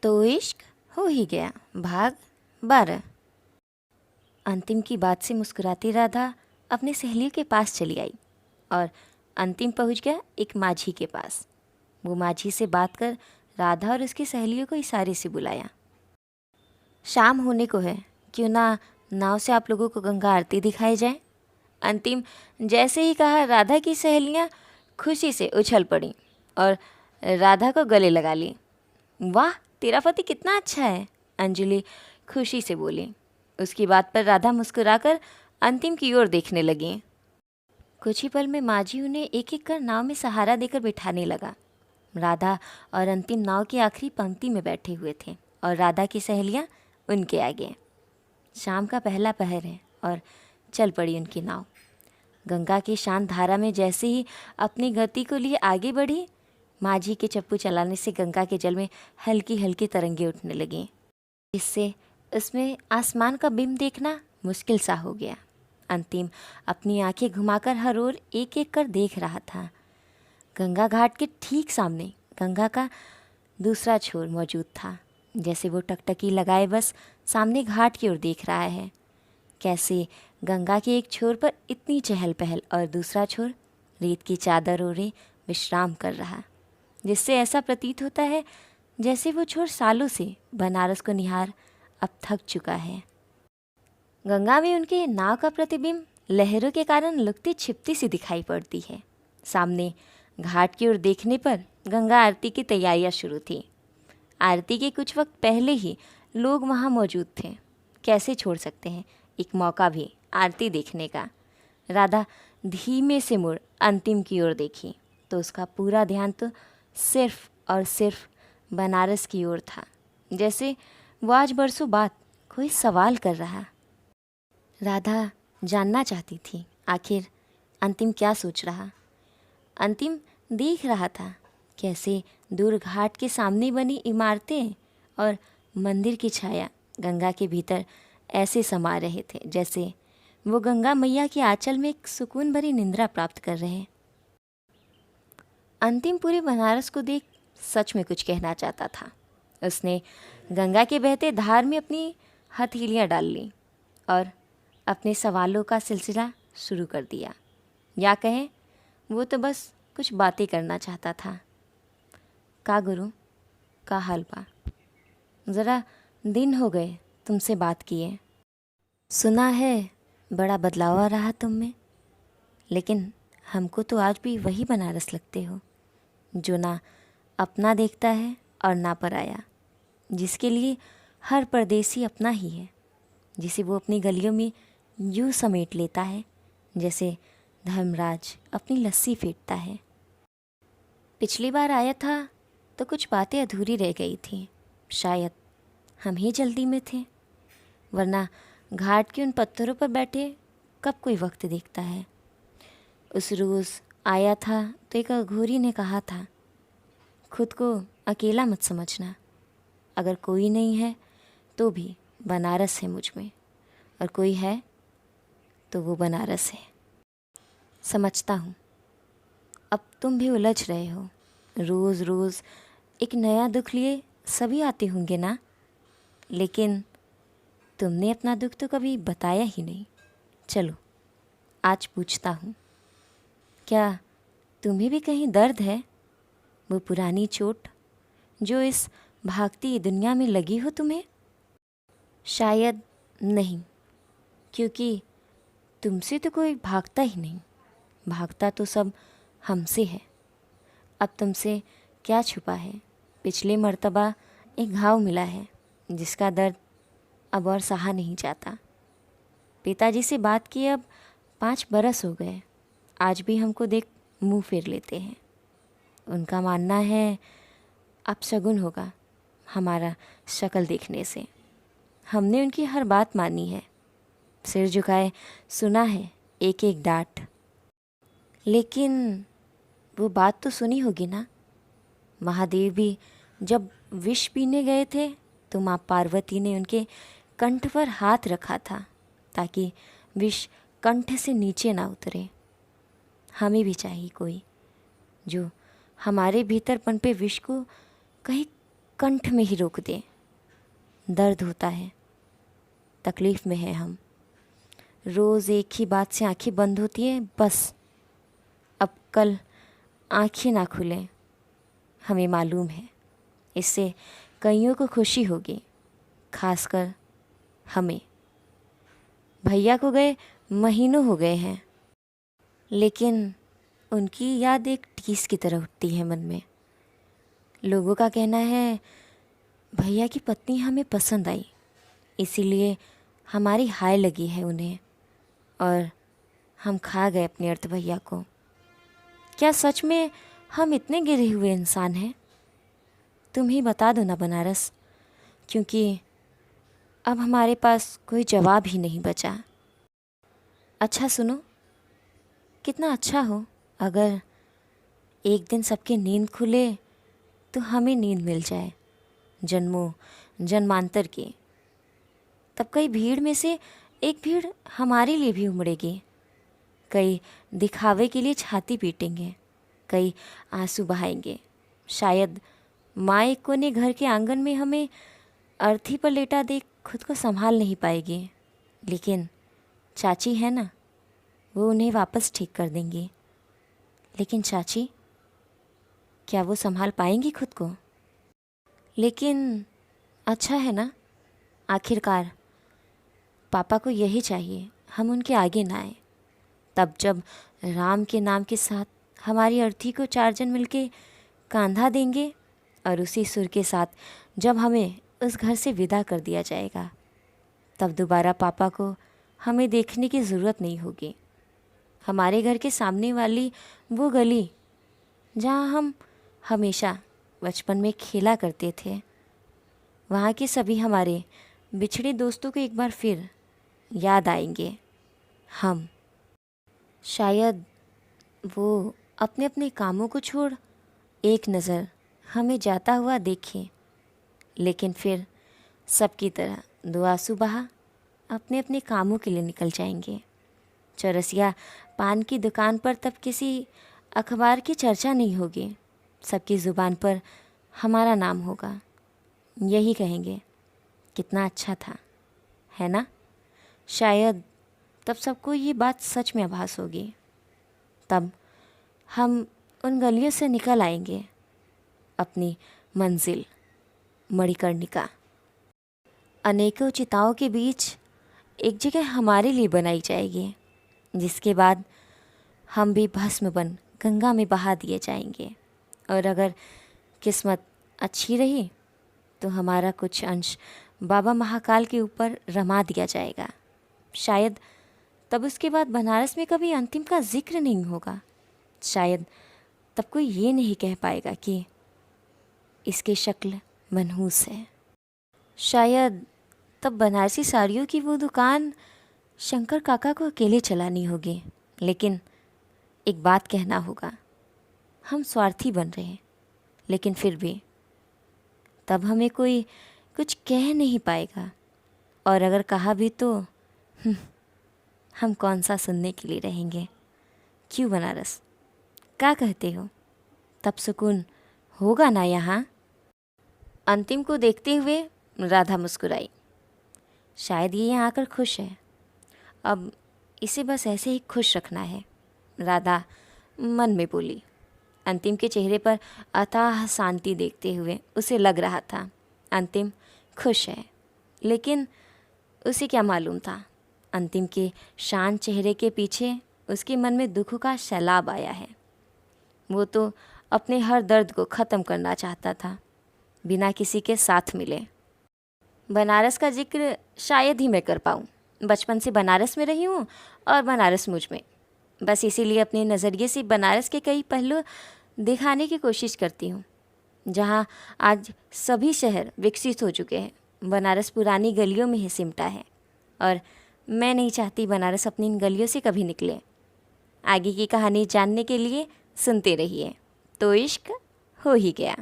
तो इश्क हो ही गया। भाग 12। अंतिम की बात से मुस्कुराती राधा अपने सहेलियों के पास चली आई और अंतिम पहुंच गया एक माझी के पास। वो माझी से बात कर राधा और उसकी सहेलियों को इशारे से बुलाया। शाम होने को है, क्यों ना नाव से आप लोगों को गंगा आरती दिखाई जाए। अंतिम जैसे ही कहा, राधा की सहेलियां खुशी से उछल पड़ी और राधा को गले लगा ली। वाह, तेरा पति कितना अच्छा है, अंजलि खुशी से बोली। उसकी बात पर राधा मुस्कुराकर अंतिम की ओर देखने लगी। कुछ ही पल में माझी उन्हें एक एक कर नाव में सहारा देकर बिठाने लगा। राधा और अंतिम नाव की आखिरी पंक्ति में बैठे हुए थे और राधा की सहेलियां उनके आगे। शाम का पहला पहर है और चल पड़ी उनकी नाव। गंगा की शांत धारा में जैसे ही अपनी गति को लिए आगे बढ़ी, माझी के चप्पू चलाने से गंगा के जल में हल्की हल्की तरंगें उठने लगीं, जिससे उसमें आसमान का बिंब देखना मुश्किल सा हो गया। अंतिम अपनी आंखें घुमाकर हर ओर एक एक कर देख रहा था। गंगा घाट के ठीक सामने गंगा का दूसरा छोर मौजूद था। जैसे वो टकटकी लगाए बस सामने घाट की ओर देख रहा है। कैसे गंगा के एक छोर पर इतनी चहल पहल और दूसरा छोर रेत की चादर ओढ़े विश्राम कर रहा, जिससे ऐसा प्रतीत होता है जैसे वो छोर सालों से बनारस को निहार अब थक चुका है। गंगा में उनके नाव का प्रतिबिंब लहरों के कारण लुकती छिपती सी दिखाई पड़ती है। सामने घाट की ओर देखने पर गंगा आरती की तैयारियां शुरू थी। आरती के कुछ वक्त पहले ही लोग वहां मौजूद थे। कैसे छोड़ सकते हैं एक मौका भी आरती देखने का। राधा धीमे से मुड़ अंतिम की ओर देखी तो उसका पूरा ध्यान तो सिर्फ और सिर्फ बनारस की ओर था। जैसे वो आज बरसों बाद कोई सवाल कर रहा। राधा जानना चाहती थी आखिर अंतिम क्या सोच रहा। अंतिम देख रहा था कैसे दूर घाट के सामने बनी इमारतें और मंदिर की छाया गंगा के भीतर ऐसे समा रहे थे जैसे वो गंगा मैया के आंचल में एक सुकून भरी निंद्रा प्राप्त कर रहे हैं। अंतिम पूरे बनारस को देख सच में कुछ कहना चाहता था। उसने गंगा के बहते धार में अपनी हथेलियां डाल ली और अपने सवालों का सिलसिला शुरू कर दिया। या कहें वो तो बस कुछ बातें करना चाहता था। का गुरु, का हाल बा? ज़रा दिन हो गए तुमसे बात किए। सुना है बड़ा बदलाव आ रहा तुम में, लेकिन हमको तो आज भी वही बनारस लगते हो जो ना अपना देखता है और ना पराया, जिसके लिए हर परदेसी अपना ही है, जिसे वो अपनी गलियों में यूँ समेट लेता है जैसे धर्मराज अपनी लस्सी फेंटता है। पिछली बार आया था तो कुछ बातें अधूरी रह गई थी। शायद हम ही जल्दी में थे, वरना घाट के उन पत्थरों पर बैठे कब कोई वक्त देखता है। उस रोज़ आया था तो एक अघोरी ने कहा था, खुद को अकेला मत समझना, अगर कोई नहीं है तो भी बनारस है मुझ में, और कोई है तो वो बनारस है। समझता हूँ अब तुम भी उलझ रहे हो। रोज़ रोज़ एक नया दुख लिए सभी आते होंगे ना, लेकिन तुमने अपना दुख तो कभी बताया ही नहीं। चलो आज पूछता हूँ, क्या तुम्हें भी कहीं दर्द है? वो पुरानी चोट जो इस भागती दुनिया में लगी हो तुम्हें? शायद नहीं, क्योंकि तुमसे तो कोई भागता ही नहीं। भागता तो सब हमसे है। अब तुमसे क्या छुपा है? पिछले मर्तबा एक घाव मिला है जिसका दर्द अब और सहा नहीं जाता। पिताजी से बात किए अब 5 बरस हो गए। आज भी हमको देख मुंह फेर लेते हैं। उनका मानना है अब शगुन होगा हमारा शक्ल देखने से। हमने उनकी हर बात मानी है, सिर झुकाए सुना है एक एक डांट। लेकिन वो बात तो सुनी होगी ना, महादेव भी जब विष पीने गए थे तो माँ पार्वती ने उनके कंठ पर हाथ रखा था ताकि विष कंठ से नीचे ना उतरे। हमें भी चाहिए कोई जो हमारे भीतर पनपे विष को कहीं कंठ में ही रोक दे। दर्द होता है, तकलीफ़ में है हम। रोज़ एक ही बात से आंखें बंद होती है, बस अब कल आंखें ना खुलें। हमें मालूम है इससे कईयों को खुशी होगी, खासकर हमें। भैया को गए महीनों हो गए हैं, लेकिन उनकी याद एक टीस की तरह उठती है मन में। लोगों का कहना है भैया की पत्नी हमें पसंद आई, इसीलिए हमारी हाय लगी है उन्हें और हम खा गए अपने अर्थ भैया को। क्या सच में हम इतने गिरे हुए इंसान हैं? तुम ही बता दो ना बनारस, क्योंकि अब हमारे पास कोई जवाब ही नहीं बचा। अच्छा सुनो, कितना अच्छा हो अगर एक दिन सबकी नींद खुले तो हमें नींद मिल जाए जन्मों जन्मांतर की। तब कई भीड़ में से एक भीड़ हमारे लिए भी उमड़ेगी। कई दिखावे के लिए छाती पीटेंगे, कई आंसू बहाएंगे। शायद माँ एक कोने घर के आंगन में हमें अर्थी पर लेटा देख खुद को संभाल नहीं पाएगी, लेकिन चाची है ना, वो उन्हें वापस ठीक कर देंगी। लेकिन चाची, क्या वो संभाल पाएंगी खुद को? लेकिन अच्छा है ना, आखिरकार पापा को यही चाहिए, हम उनके आगे ना आए। तब जब राम के नाम के साथ हमारी अर्थी को 4 जन मिलके कांधा देंगे और उसी सुर के साथ जब हमें उस घर से विदा कर दिया जाएगा, तब दोबारा पापा को हमें देखने की ज़रूरत नहीं होगी। हमारे घर के सामने वाली वो गली जहाँ हम हमेशा बचपन में खेला करते थे, वहाँ के सभी हमारे बिछड़े दोस्तों को एक बार फिर याद आएंगे। हम शायद वो अपने अपने कामों को छोड़ एक नज़र हमें जाता हुआ देखें, लेकिन फिर सबकी तरह 2 आंसू बहा अपने अपने कामों के लिए निकल जाएंगे। चौरसिया पान की दुकान पर तब किसी अखबार की चर्चा नहीं होगी, सबकी ज़ुबान पर हमारा नाम होगा। यही कहेंगे कितना अच्छा था, है ना? शायद तब सबको ये बात सच में आभास होगी। तब हम उन गलियों से निकल आएंगे अपनी मंजिल मणिकर्णिका। अनेकों चिताओं के बीच एक जगह हमारे लिए बनाई जाएगी, जिसके बाद हम भी भस्म बन गंगा में बहा दिए जाएंगे। और अगर किस्मत अच्छी रही तो हमारा कुछ अंश बाबा महाकाल के ऊपर रमा दिया जाएगा। शायद तब उसके बाद बनारस में कभी अंतिम का जिक्र नहीं होगा। शायद तब कोई ये नहीं कह पाएगा कि इसकी शक्ल मनहूस है। शायद तब बनारसी साड़ियों की वो दुकान शंकर काका को अकेले चलानी होगी। लेकिन एक बात कहना होगा, हम स्वार्थी बन रहे हैं, लेकिन फिर भी तब हमें कोई कुछ कह नहीं पाएगा। और अगर कहा भी तो हम कौन सा सुनने के लिए रहेंगे। क्यों बनारस, क्या कहते हो? तब सुकून होगा ना यहाँ? अंतिम को देखते हुए राधा मुस्कुराई। शायद ये यहाँ आकर खुश है, अब इसे बस ऐसे ही खुश रखना है, राधा मन में बोली। अंतिम के चेहरे पर अथाह शांति देखते हुए उसे लग रहा था अंतिम खुश है, लेकिन उसे क्या मालूम था अंतिम के शांत चेहरे के पीछे उसके मन में दुख का सैलाब आया है। वो तो अपने हर दर्द को ख़त्म करना चाहता था, बिना किसी के साथ मिले। बनारस का जिक्र शायद ही मैं कर पाऊँ। बचपन से बनारस में रही हूँ और बनारस मुझ में। बस इसीलिए अपने नज़रिए से बनारस के कई पहलू दिखाने की कोशिश करती हूँ। जहाँ आज सभी शहर विकसित हो चुके हैं, बनारस पुरानी गलियों में ही सिमटा है और मैं नहीं चाहती बनारस अपनी इन गलियों से कभी निकले। आगे की कहानी जानने के लिए सुनते रहिए। तो इश्क हो ही गया।